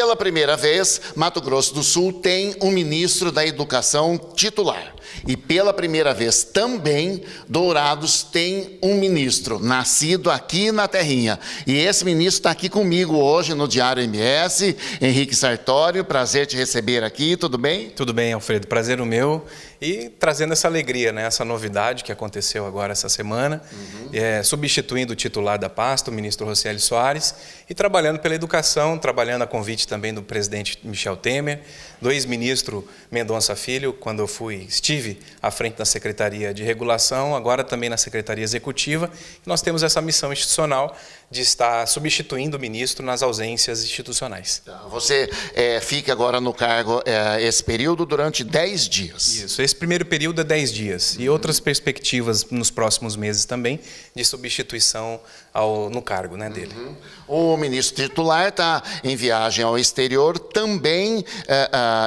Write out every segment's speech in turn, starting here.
Pela primeira vez, Mato Grosso do Sul tem um ministro da Educação titular. E pela primeira vez também, Dourados tem um ministro, nascido aqui na terrinha. E esse ministro está aqui comigo hoje no Diário MS, Henrique Sartório. Prazer te receber aqui, tudo bem? Tudo bem, Alfredo. Prazer o meu. E trazendo essa alegria, né? Essa novidade que aconteceu agora essa semana, substituindo o titular da pasta, o ministro Rocieli Soares, e trabalhando pela educação, trabalhando a convite também do presidente Michel Temer, do ex-ministro Mendonça Filho, quando eu estive à frente da Secretaria de Regulação, agora também na Secretaria Executiva. Nós temos essa missão institucional de estar substituindo o ministro nas ausências institucionais. Você fica agora no cargo esse período durante 10 dias. Isso, esse primeiro período é 10 dias e outras perspectivas nos próximos meses também de substituição no cargo, né, dele. O ministro titular está em viagem ao exterior também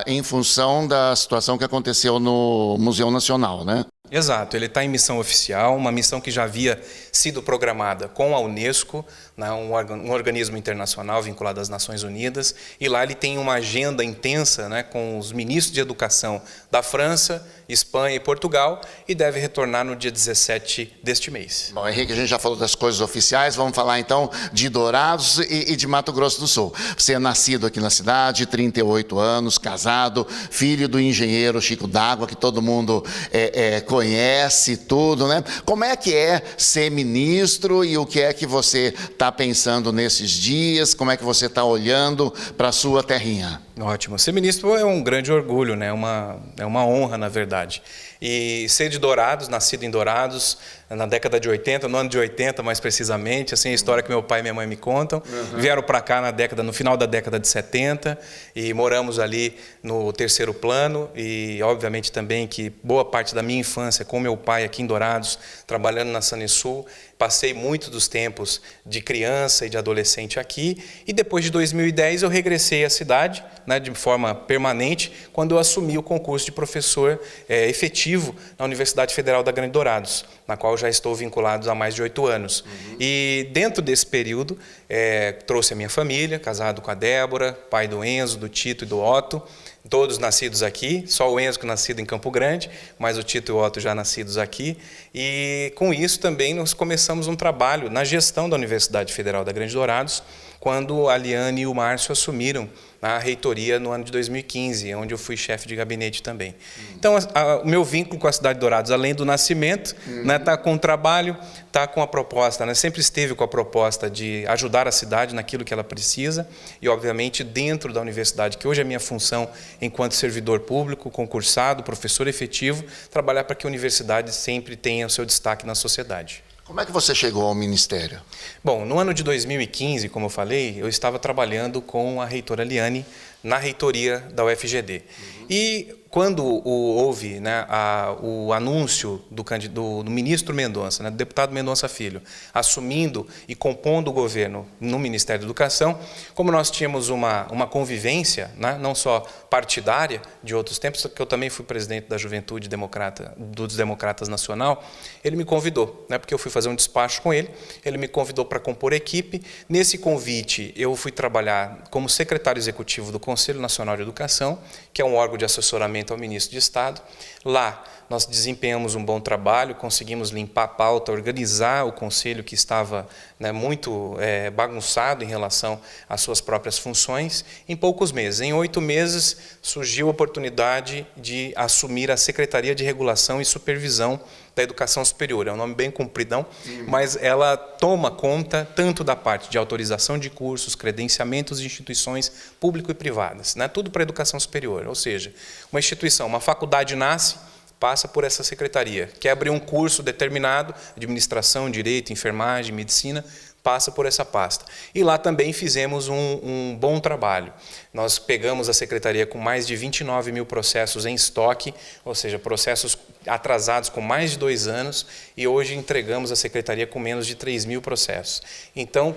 em função da situação que aconteceu no Museu Nacional, né? Exato, ele está em missão oficial, uma missão que já havia sido programada com a Unesco, né, um organismo internacional vinculado às Nações Unidas, e lá ele tem uma agenda intensa, né, com os ministros de educação da França, Espanha e Portugal, e deve retornar no dia 17 deste mês. Bom, Henrique, a gente já falou das coisas oficiais, vamos falar então de Dourados e de Mato Grosso do Sul. Você é nascido aqui na cidade, 38 anos, casado, filho do engenheiro Chico D'Água, que todo mundo conhece tudo, né? Como é que é ser ministro e o que é que você está pensando nesses dias? Como é que você está olhando para a sua terrinha? Ótimo. Ser ministro é um grande orgulho, né? É uma honra, na verdade. E ser de Dourados, nascido em Dourados, na década de 80, no ano de 80 mais precisamente, assim, a história que meu pai e minha mãe me contam. Vieram para cá no final da década de 70 e moramos ali no terceiro plano e, obviamente, também que boa parte da minha infância com meu pai aqui em Dourados, trabalhando na Sanesul. Passei muito dos tempos de criança e de adolescente aqui e depois de 2010 eu regressei à cidade, né, de forma permanente, quando eu assumi o concurso de professor efetivo na Universidade Federal da Grande Dourados, na qual já estou vinculado há mais de 8 anos. E dentro desse período trouxe a minha família, casado com a Débora, pai do Enzo, do Tito e do Otto, todos nascidos aqui, só o Enzo que nascido em Campo Grande, mas o Tito e o Otto já nascidos aqui. E com isso também nós começamos um trabalho na gestão da Universidade Federal da Grande Dourados, quando a Liane e o Márcio assumiram a reitoria no ano de 2015, onde eu fui chefe de gabinete também. Então, o meu vínculo com a cidade de Dourados, além do nascimento, está com o trabalho, está com a proposta, né, sempre esteve com a proposta de ajudar a cidade naquilo que ela precisa e, obviamente, dentro da universidade, que hoje é a minha função enquanto servidor público, concursado, professor efetivo, trabalhar para que a universidade sempre tenha o seu destaque na sociedade. Como é que você chegou ao ministério? Bom, no ano de 2015, como eu falei, eu estava trabalhando com a reitora Liane na reitoria da UFGD. E quando houve, né, o anúncio do ministro Mendonça, né, do deputado Mendonça Filho, assumindo e compondo o governo no Ministério da Educação, como nós tínhamos uma convivência, né, não só partidária de outros tempos, que eu também fui presidente da Juventude dos Democratas Nacional, ele me convidou, né, porque eu fui fazer um despacho com ele me convidou para compor equipe. Nesse convite, eu fui trabalhar como secretário executivo do Conselho Nacional de Educação, que é um órgão de assessoramento ao ministro de Estado. Lá, nós desempenhamos um bom trabalho, conseguimos limpar a pauta, organizar o conselho que estava, né, muito bagunçado em relação às suas próprias funções, em poucos meses. Em 8 meses, surgiu a oportunidade de assumir a Secretaria de Regulação e Supervisão da Educação Superior. É um nome bem compridão, mas ela toma conta tanto da parte de autorização de cursos, credenciamentos de instituições público e privadas, né? Tudo para a educação superior, ou seja, uma instituição, uma faculdade nasce, passa por essa secretaria. Quer abrir um curso determinado, administração, direito, enfermagem, medicina, passa por essa pasta. E lá também fizemos um bom trabalho. Nós pegamos a secretaria com mais de 29 mil processos em estoque, ou seja, processos atrasados com mais de 2 anos e hoje entregamos a Secretaria com menos de 3.000 processos. Então,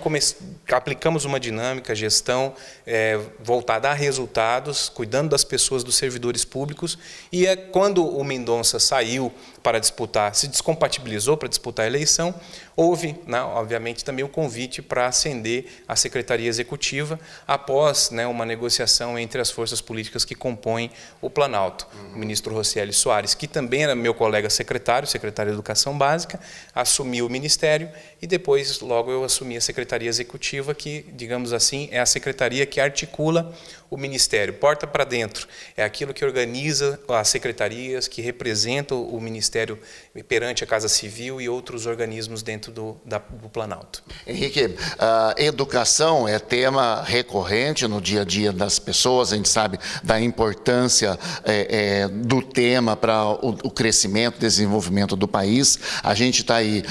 aplicamos uma dinâmica, gestão voltada a resultados, cuidando das pessoas, dos servidores públicos, e quando o Mendonça saiu para disputar, se descompatibilizou para disputar a eleição, houve, né, obviamente, também o convite para ascender a Secretaria Executiva após, né, uma negociação entre as forças políticas que compõem o Planalto. O ministro Rocieli Soares, que também era meu colega secretário de Educação Básica, assumiu o ministério e depois, logo, eu assumi a Secretaria Executiva, que, digamos assim, é a secretaria que articula o Ministério, porta para dentro. É aquilo que organiza as secretarias, que representa o Ministério perante a Casa Civil e outros organismos dentro do Planalto. Henrique, a educação é tema recorrente no dia a dia das pessoas, a gente sabe da importância do tema para o crescimento e desenvolvimento do país. A gente está aí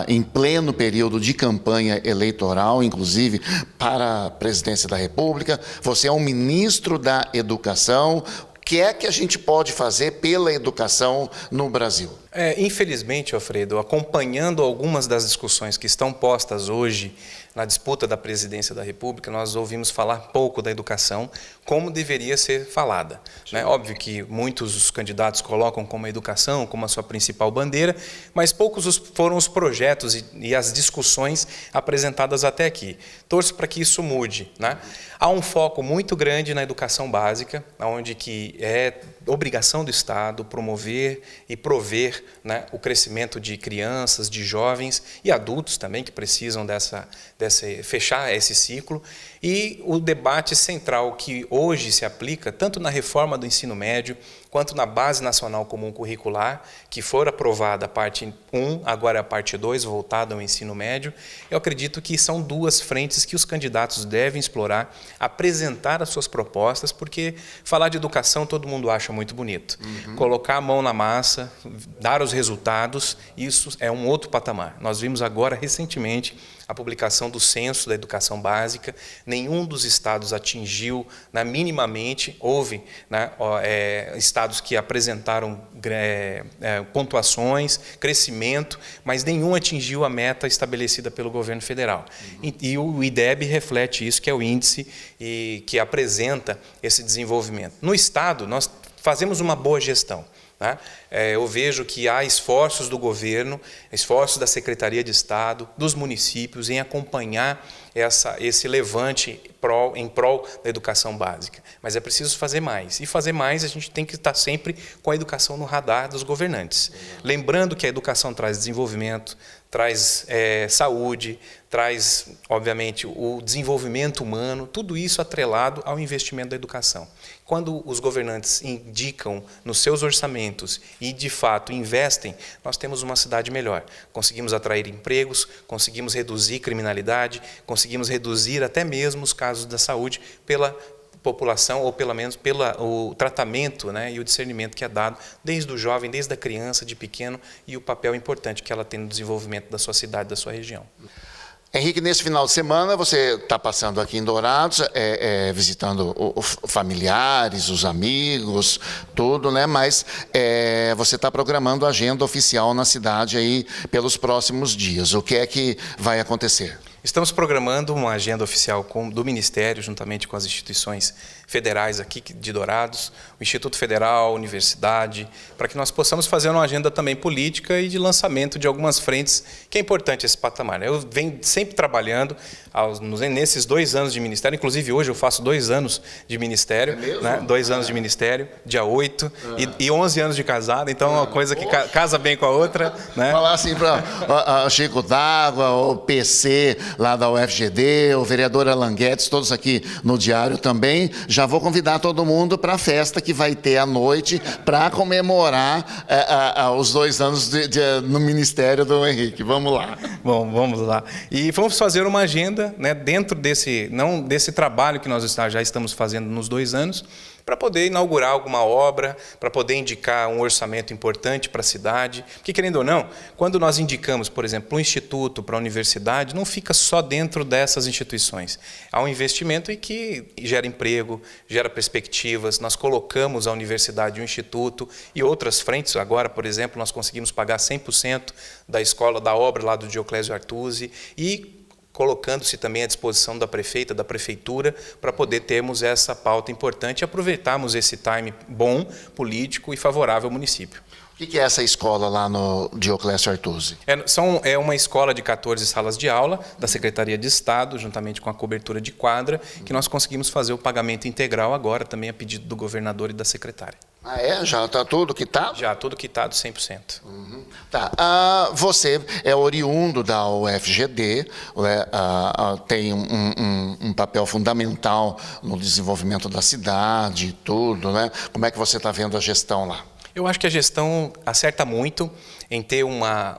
em pleno período de campanha eleitoral, inclusive para a presidência da República. Você é um ministro da Educação. O que é que a gente pode fazer pela educação no Brasil? Infelizmente, Alfredo, acompanhando algumas das discussões que estão postas hoje na disputa da presidência da República, nós ouvimos falar pouco da educação como deveria ser falada. Né? Óbvio que muitos dos candidatos colocam como a educação, como a sua principal bandeira, mas poucos foram os projetos e as discussões apresentadas até aqui. Torço para que isso mude. Né? Há um foco muito grande na educação básica, onde que é obrigação do Estado promover e prover, né, o crescimento de crianças, de jovens e adultos também que precisam fechar esse ciclo. E o debate central que hoje se aplica tanto na reforma do ensino médio quanto na Base Nacional Comum Curricular, que for aprovada a parte 1, agora a parte 2, voltada ao ensino médio, eu acredito que são duas frentes que os candidatos devem explorar, apresentar as suas propostas, porque falar de educação todo mundo acha muito bonito. Colocar a mão na massa, dar os resultados, isso é um outro patamar. Nós vimos agora, recentemente, a publicação do Censo da Educação Básica. Nenhum dos estados atingiu, né, minimamente, houve, né, estados que apresentaram pontuações, crescimento, mas nenhum atingiu a meta estabelecida pelo governo federal. E o IDEB reflete isso, que é o índice que apresenta esse desenvolvimento. No estado, nós fazemos uma boa gestão. Né? Eu vejo que há esforços do governo, esforços da Secretaria de Estado, dos municípios em acompanhar esse levante em prol da educação básica. Mas é preciso fazer mais. E fazer mais, a gente tem que estar sempre com a educação no radar dos governantes. Lembrando que a educação traz desenvolvimento, traz saúde, traz, obviamente, o desenvolvimento humano, tudo isso atrelado ao investimento da educação. Quando os governantes indicam nos seus orçamentos e, de fato, investem, nós temos uma cidade melhor. Conseguimos atrair empregos, conseguimos reduzir criminalidade, conseguimos reduzir até mesmo os casos da saúde pela população, ou pelo menos pelo tratamento, né, e o discernimento que é dado desde o jovem, desde a criança, de pequeno, e o papel importante que ela tem no desenvolvimento da sua cidade, da sua região. Henrique, nesse final de semana você está passando aqui em Dourados, visitando os familiares, os amigos, tudo, né? Mas você está programando a agenda oficial na cidade aí pelos próximos dias. O que é que vai acontecer? Estamos programando uma agenda oficial do Ministério, juntamente com as instituições federais aqui de Dourados, o Instituto Federal, a Universidade, para que nós possamos fazer uma agenda também política e de lançamento de algumas frentes, que é importante esse patamar. Eu venho sempre trabalhando nesses 2 anos de ministério, inclusive hoje eu faço 2 anos de ministério, é mesmo? Né? 2 anos de ministério, dia 8, e 11 anos de casado, então é uma coisa que casa bem com a outra. Né? Falar assim para o Chico D'Água, o PC lá da UFGD, o vereador Alan Guedes, todos aqui no Diário também. Já vou convidar todo mundo para a festa que vai ter à noite para comemorar os 2 anos no Ministério do Henrique. Vamos lá. Bom, vamos lá. E vamos fazer uma agenda, né, dentro desse trabalho que nós já estamos fazendo nos 2 anos, para poder inaugurar alguma obra, para poder indicar um orçamento importante para a cidade. Porque, querendo ou não, quando nós indicamos, por exemplo, para um instituto, para a universidade, não fica só dentro dessas instituições. Há um investimento em que gera emprego, gera perspectivas. Nós colocamos a universidade e o instituto e outras frentes. Agora, por exemplo, nós conseguimos pagar 100% da escola, da obra lá do Dioclésio Artusi e colocando-se também à disposição da prefeita, da prefeitura, para poder termos essa pauta importante e aproveitarmos esse time bom, político e favorável ao município. O que é essa escola lá no Dioclésio Artusi? É uma escola de 14 salas de aula da Secretaria de Estado, juntamente com a cobertura de quadra, que nós conseguimos fazer o pagamento integral agora, também a pedido do governador e da secretária. Ah, é? Já está tudo quitado? Já, tudo quitado 100%. Tá. Você é oriundo da UFGD, né? Tem um papel fundamental no desenvolvimento da cidade e tudo, né? Como é que você está vendo a gestão lá? Eu acho que a gestão acerta muito em ter uma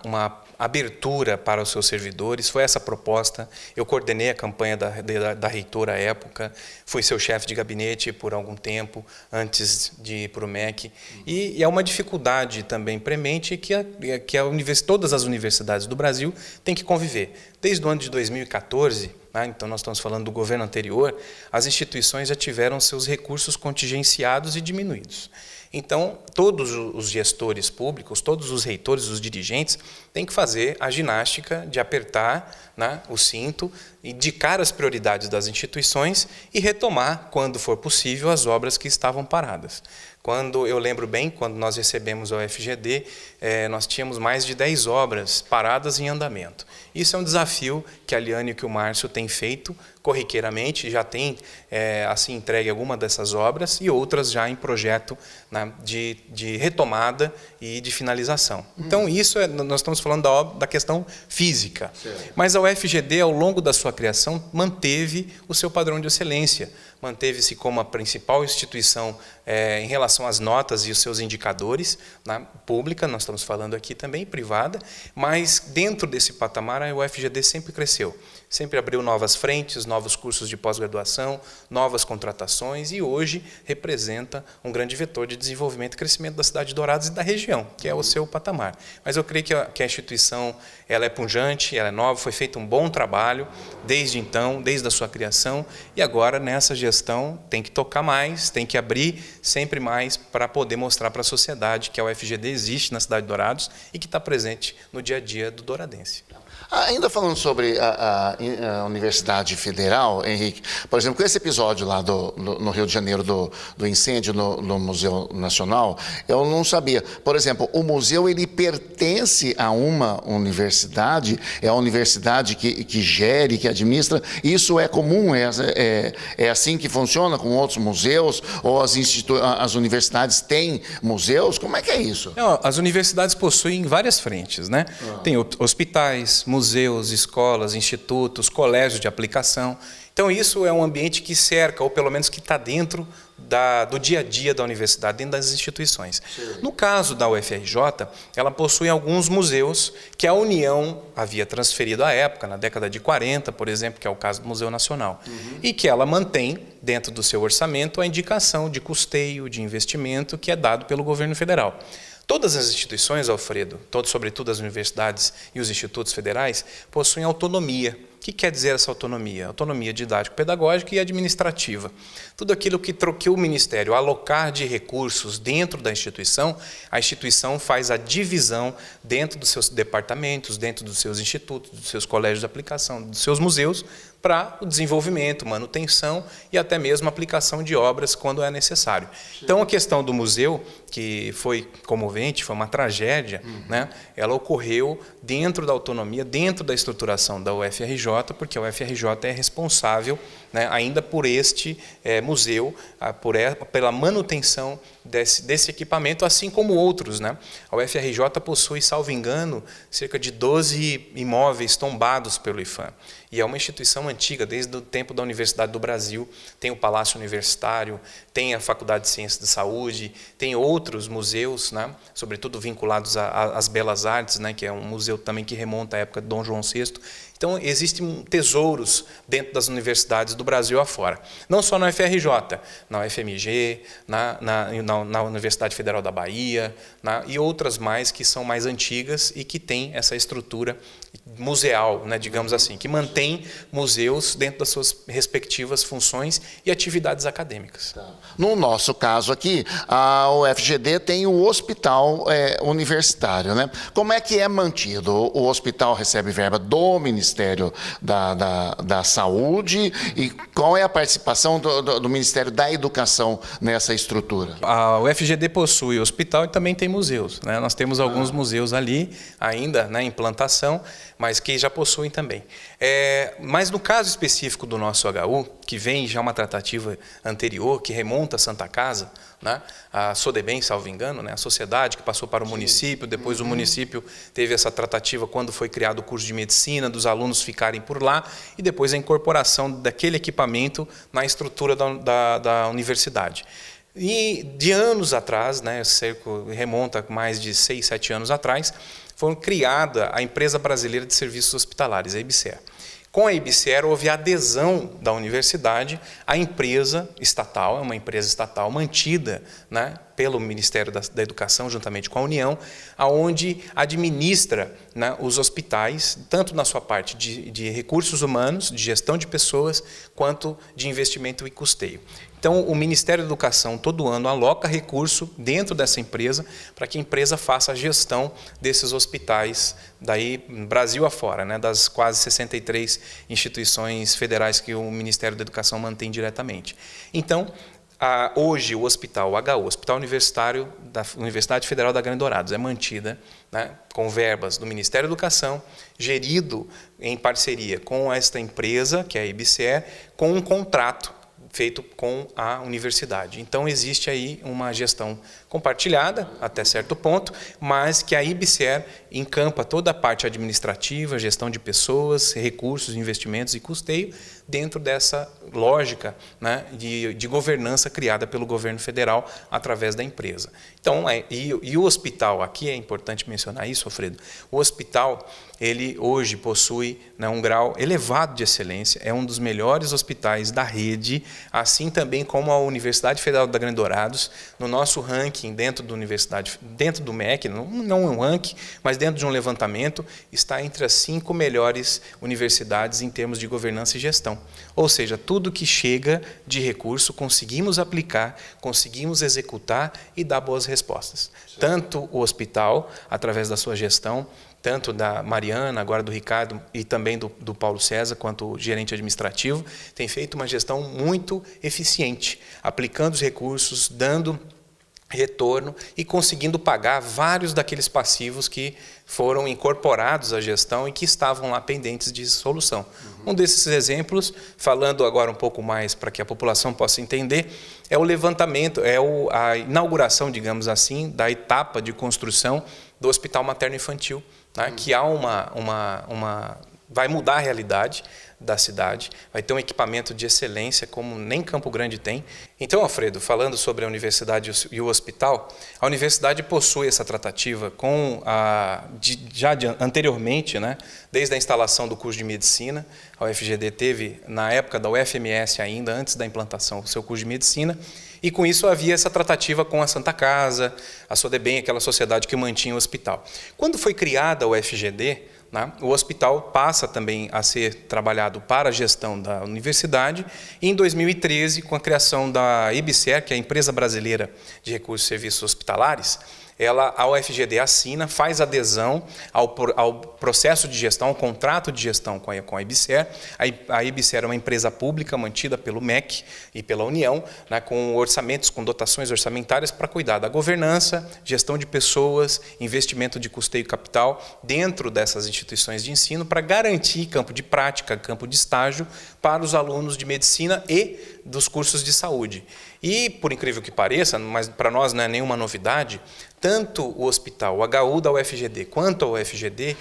abertura para os seus servidores. Foi essa a proposta. Eu coordenei a campanha da reitora à época, fui seu chefe de gabinete por algum tempo, antes de ir para o MEC. E é uma dificuldade também premente que todas as universidades do Brasil têm que conviver. Desde o ano de 2014, então nós estamos falando do governo anterior, as instituições já tiveram seus recursos contingenciados e diminuídos. Então, todos os gestores públicos, todos os reitores, os dirigentes, têm que fazer a ginástica de apertar, né, o cinto, indicar as prioridades das instituições e retomar, quando for possível, as obras que estavam paradas. Eu lembro bem, quando nós recebemos a UFGD, nós tínhamos mais de 10 obras paradas em andamento. Isso é um desafio que a Liane e que o Márcio têm feito corriqueiramente, já tem assim entregue alguma dessas obras e outras já em projeto, né, de retomada e de finalização. Então, isso nós estamos falando da questão física. Certo. Mas a UFGD, ao longo da sua criação, manteve o seu padrão de excelência, manteve-se como a principal instituição em relação às notas e os seus indicadores, na pública, nós estamos falando aqui também, privada, mas dentro desse patamar a UFGD sempre cresceu. Sempre abriu novas frentes, novos cursos de pós-graduação, novas contratações e hoje representa um grande vetor de desenvolvimento e crescimento da cidade de Dourados e da região, que é o seu patamar. Mas eu creio que a instituição ela é pujante, ela é nova, foi feito um bom trabalho desde então, desde a sua criação e agora nessa gestão tem que tocar mais, tem que abrir sempre mais para poder mostrar para a sociedade que a UFGD existe na cidade de Dourados e que está presente no dia a dia do douradense. Ainda falando sobre a Universidade Federal, Henrique, por exemplo, com esse episódio lá no Rio de Janeiro do incêndio no Museu Nacional, eu não sabia. Por exemplo, o museu ele pertence a uma universidade, é a universidade que gere, que administra. Isso é comum? É assim que funciona com outros museus? Ou as universidades têm museus? Como é que é isso? Não, as universidades possuem várias frentes, né? Tem hospitais, museus, escolas, institutos, colégios de aplicação. Então, isso é um ambiente que cerca, ou pelo menos que está dentro do dia a dia da universidade, dentro das instituições. Sim. No caso da UFRJ, ela possui alguns museus que a União havia transferido à época, na década de 40, por exemplo, que é o caso do Museu Nacional, e que ela mantém, dentro do seu orçamento, a indicação de custeio, de investimento que é dado pelo governo federal. Todas as instituições, Alfredo, sobretudo as universidades e os institutos federais, possuem autonomia. O que quer dizer essa autonomia? Autonomia didático-pedagógica e administrativa. Tudo aquilo que o Ministério alocar de recursos dentro da instituição, a instituição faz a divisão dentro dos seus departamentos, dentro dos seus institutos, dos seus colégios de aplicação, dos seus museus, para o desenvolvimento, manutenção e até mesmo aplicação de obras quando é necessário. Sim. Então, a questão do museu, que foi comovente, foi uma tragédia, né? Ela ocorreu dentro da autonomia, dentro da estruturação da UFRJ, porque a UFRJ é responsável, né, ainda por este museu, pela manutenção desse equipamento, assim como outros, né? A UFRJ possui, salvo engano, cerca de 12 imóveis tombados pelo IPHAN. E é uma instituição antiga, desde o tempo da Universidade do Brasil. Tem o Palácio Universitário, tem a Faculdade de Ciências de Saúde, tem outros museus, né, sobretudo vinculados às Belas Artes, né, que é um museu também que remonta à época de Dom João VI. Então, existem tesouros dentro das universidades do Brasil afora. Não só na UFRJ, na UFMG, na Universidade Federal da Bahia, e outras mais que são mais antigas e que têm essa estrutura museal, né, digamos assim, que mantém museus dentro das suas respectivas funções e atividades acadêmicas. No nosso caso aqui, a UFGD tem o hospital universitário, né? Como é que é mantido? O hospital recebe verba do Ministério da Saúde e qual é a participação do Ministério da Educação nessa estrutura? A UFGD possui hospital e também tem museus, né? Nós temos alguns museus ali ainda, né, em implantação, mas que já possuem também. Mas no caso específico do nosso HU, que vem já uma tratativa anterior, que remonta a Santa Casa, né, a Sodebem, salvo engano, né, a sociedade que passou para o município, depois o município teve essa tratativa quando foi criado o curso de medicina, dos alunos ficarem por lá, e depois a incorporação daquele equipamento na estrutura da universidade. E de anos atrás, né, remonta mais de 6, 7 anos atrás, foi criada a Empresa Brasileira de Serviços Hospitalares, a IBSER. Com a IBSER houve adesão da universidade à empresa estatal, é uma empresa estatal mantida, né, pelo Ministério da Educação, juntamente com a União, aonde administra, né, os hospitais, tanto na sua parte de recursos humanos, de gestão de pessoas, quanto de investimento e custeio. Então, o Ministério da Educação, todo ano, aloca recurso dentro dessa empresa para que a empresa faça a gestão desses hospitais, daí Brasil afora, né, das quase 63 instituições federais que o Ministério da Educação mantém diretamente. Então, hoje o hospital, o HU, Hospital Universitário da Universidade Federal da Grande Dourados, é mantida, né, com verbas do Ministério da Educação, gerido em parceria com esta empresa, que é a IBSER, com um contrato feito com a universidade. Então, existe aí uma gestão compartilhada, até certo ponto, mas que a IBSER encampa toda a parte administrativa, gestão de pessoas, recursos, investimentos e custeio, dentro dessa lógica, né, de governança criada pelo governo federal através da empresa. Então, e o hospital, aqui é importante mencionar isso, Alfredo, o hospital, ele hoje possui, né, um grau elevado de excelência, é um dos melhores hospitais da rede, assim também como a Universidade Federal da Grande Dourados, no nosso ranking dentro da universidade, dentro do MEC, não é um ranking, mas dentro de um levantamento, está entre as 5 melhores universidades em termos de governança e gestão. Ou seja, tudo que chega de recurso, conseguimos aplicar, conseguimos executar e dar boas respostas. Tanto o hospital, através da sua gestão, tanto da Mariana, agora do Ricardo e também do Paulo César, quanto o gerente administrativo, tem feito uma gestão muito eficiente, aplicando os recursos, dando retorno e conseguindo pagar vários daqueles passivos que foram incorporados à gestão e que estavam lá pendentes de solução. Um desses exemplos, falando agora um pouco mais para que a população possa entender, é o levantamento, a inauguração, digamos assim, da etapa de construção do Hospital Materno-Infantil, né, que há vai mudar a realidade da cidade, vai ter um equipamento de excelência como nem Campo Grande tem. Então, Alfredo, falando sobre a universidade e o hospital, a universidade possui essa tratativa anteriormente, né, desde a instalação do curso de medicina. A UFGD teve, na época da UFMS ainda, antes da implantação do seu curso de medicina, e com isso havia essa tratativa com a Santa Casa, a Sodebem, aquela sociedade que mantinha o hospital. Quando foi criada a UFGD, né, o hospital passa também a ser trabalhado para a gestão da universidade, e em 2013, com a criação da IBSER, que é a Empresa Brasileira de Recursos e Serviços Hospitalares, a UFGD assina, faz adesão ao processo de gestão, ao contrato de gestão com a IBSER. A IBSER é uma empresa pública mantida pelo MEC e pela União, né, com orçamentos, com dotações orçamentárias para cuidar da governança, gestão de pessoas, investimento de custeio e capital dentro dessas instituições de ensino para garantir campo de prática, campo de estágio para os alunos de medicina e dos cursos de saúde. E, por incrível que pareça, mas para nós não é nenhuma novidade, tanto o hospital, o HU da UFGD, quanto a UFGD,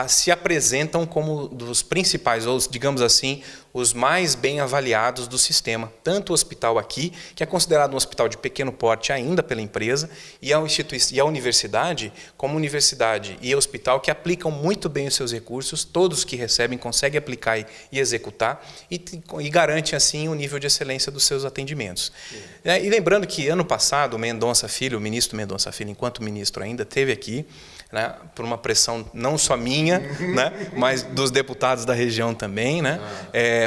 se apresentam como dos principais, ou digamos assim, os mais bem avaliados do sistema. Tanto o hospital aqui, que é considerado um hospital de pequeno porte ainda pela empresa, e a universidade, como universidade e hospital que aplicam muito bem os seus recursos, todos que recebem conseguem aplicar e executar, e garante assim o nível de excelência dos seus atendimentos. E lembrando que ano passado o Mendonça Filho, o ministro Mendonça Filho, enquanto ministro ainda, esteve aqui, né, por uma pressão não só minha, né, mas dos deputados da região também, né,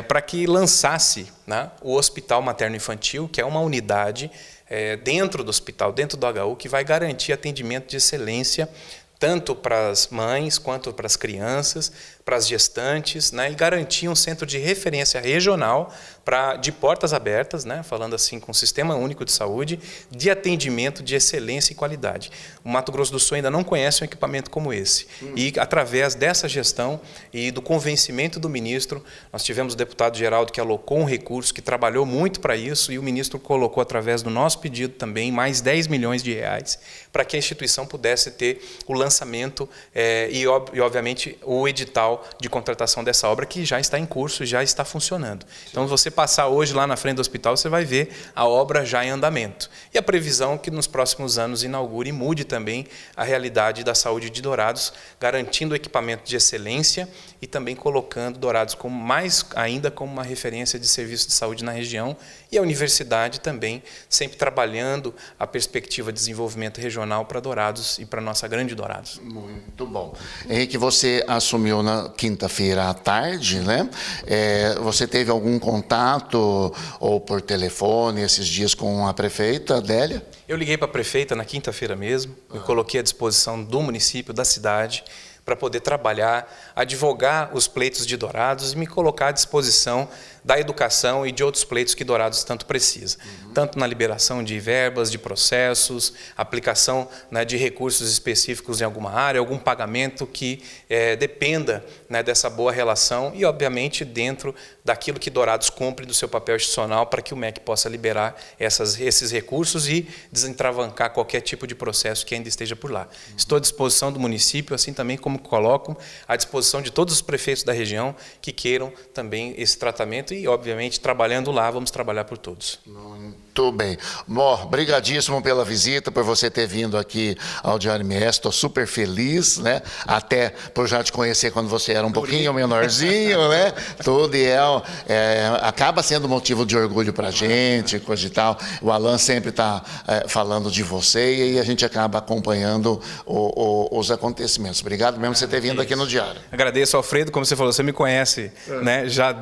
para que lançasse, né, o Hospital Materno-Infantil, que é uma unidade dentro do hospital, dentro do HU, que vai garantir atendimento de excelência tanto para as mães quanto para as crianças, para as gestantes, né, e garantir um centro de referência regional de portas abertas, né, falando assim, com um sistema único de saúde, de atendimento de excelência e qualidade. O Mato Grosso do Sul ainda não conhece um equipamento como esse. E, através dessa gestão e do convencimento do ministro, nós tivemos o deputado Geraldo que alocou um recurso, que trabalhou muito para isso, e o ministro colocou, através do nosso pedido também, mais 10 milhões de reais, para que a instituição pudesse ter o lançamento e, obviamente, o edital de contratação dessa obra, que já está em curso e já está funcionando. Então, você passar hoje lá na frente do hospital, você vai ver a obra já em andamento. E a previsão é que nos próximos anos inaugure e mude também a realidade da saúde de Dourados, garantindo equipamento de excelência e também colocando Dourados como mais ainda como uma referência de serviço de saúde na região, e a universidade também sempre trabalhando a perspectiva de desenvolvimento regional para Dourados e para a nossa grande Dourados. Muito bom. Henrique, você assumiu na quinta-feira à tarde, né? Você teve algum contato ou por telefone esses dias com a prefeita Adélia? Eu liguei para a prefeita na quinta-feira mesmo, me coloquei à disposição do município, da cidade, para poder trabalhar, advogar os pleitos de Dourados e me colocar à disposição da educação e de outros pleitos que Dourados tanto precisa. Tanto na liberação de verbas, de processos, aplicação, né, de recursos específicos em alguma área, algum pagamento que dependa, né, dessa boa relação e, obviamente, dentro daquilo que Dourados cumpre do seu papel institucional para que o MEC possa liberar esses recursos e desentravancar qualquer tipo de processo que ainda esteja por lá. Estou à disposição do município, assim também como coloco à disposição de todos os prefeitos da região que queiram também esse tratamento e, obviamente, trabalhando lá, vamos trabalhar por todos. Muito bem. Mor, brigadíssimo pela visita, por você ter vindo aqui ao Diário MS. Estou super feliz, né? Até por já te conhecer quando você era um pouquinho menorzinho, né? Tudo, e acaba sendo motivo de orgulho para a gente, coisa e tal. O Alan sempre está falando de você e a gente acaba acompanhando os acontecimentos. Obrigado mesmo por você ter vindo aqui no Diário. Agradeço, Alfredo, como você falou, você me conhece, né? Já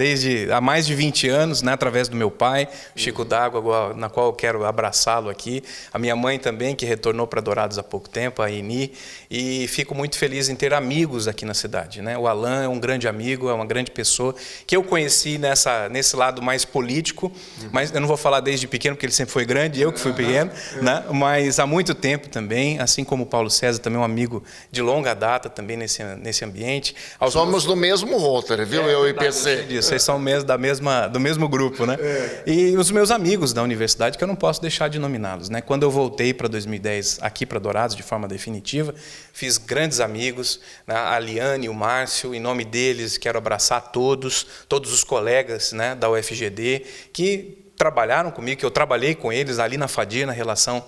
há mais de 20 anos, né? Através do meu pai, Chico D'Água, na qual eu quero abraçá-lo aqui. A minha mãe também, que retornou para Dourados há pouco tempo, a Eni, e fico muito feliz em ter amigos aqui na cidade, né? O Alan é um grande amigo, é uma grande pessoa, que eu conheci nesse lado mais político, mas eu não vou falar desde pequeno, porque ele sempre foi grande, eu que fui pequeno, né? Mas há muito tempo também, assim como o Paulo César, também um amigo de longa data também nesse ambiente. Somos do mesmo Rotary, viu? Eu e PC. Vocês são do mesmo grupo, né? E os meus amigos da universidade, que eu não posso deixar de nominá-los, né? Quando eu voltei para 2010 aqui para Dourados de forma definitiva, fiz grandes amigos, né? A Liane e o Márcio, em nome deles quero abraçar todos os colegas, né, da UFGD que trabalharam comigo, que eu trabalhei com eles ali na FADIR, na relação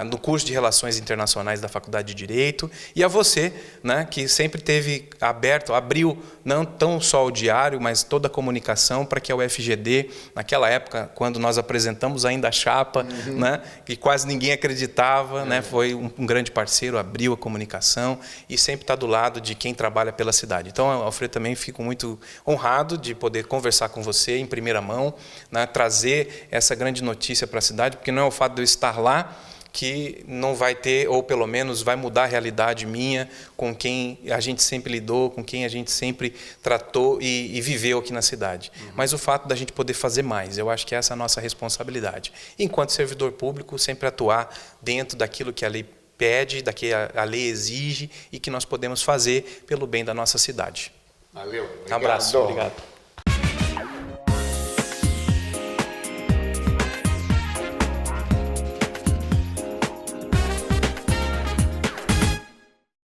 no curso de Relações Internacionais da Faculdade de Direito, e a você, né, que sempre teve abriu não tão só o diário, mas toda a comunicação para que a UFGD, naquela época, quando nós apresentamos ainda a chapa, né, que quase ninguém acreditava, né, foi um grande parceiro, abriu a comunicação e sempre está do lado de quem trabalha pela cidade. Então, Alfredo, também fico muito honrado de poder conversar com você em primeira mão, né, trazer essa grande notícia para a cidade, porque não é o fato de eu estar lá que não vai ter, ou pelo menos vai mudar a realidade minha, com quem a gente sempre lidou, com quem a gente sempre tratou e viveu aqui na cidade. Mas o fato da gente poder fazer mais, eu acho que essa é a nossa responsabilidade. Enquanto servidor público, sempre atuar dentro daquilo que a lei pede, daquilo que a lei exige e que nós podemos fazer pelo bem da nossa cidade. Valeu. Obrigado. Abraço. Obrigado.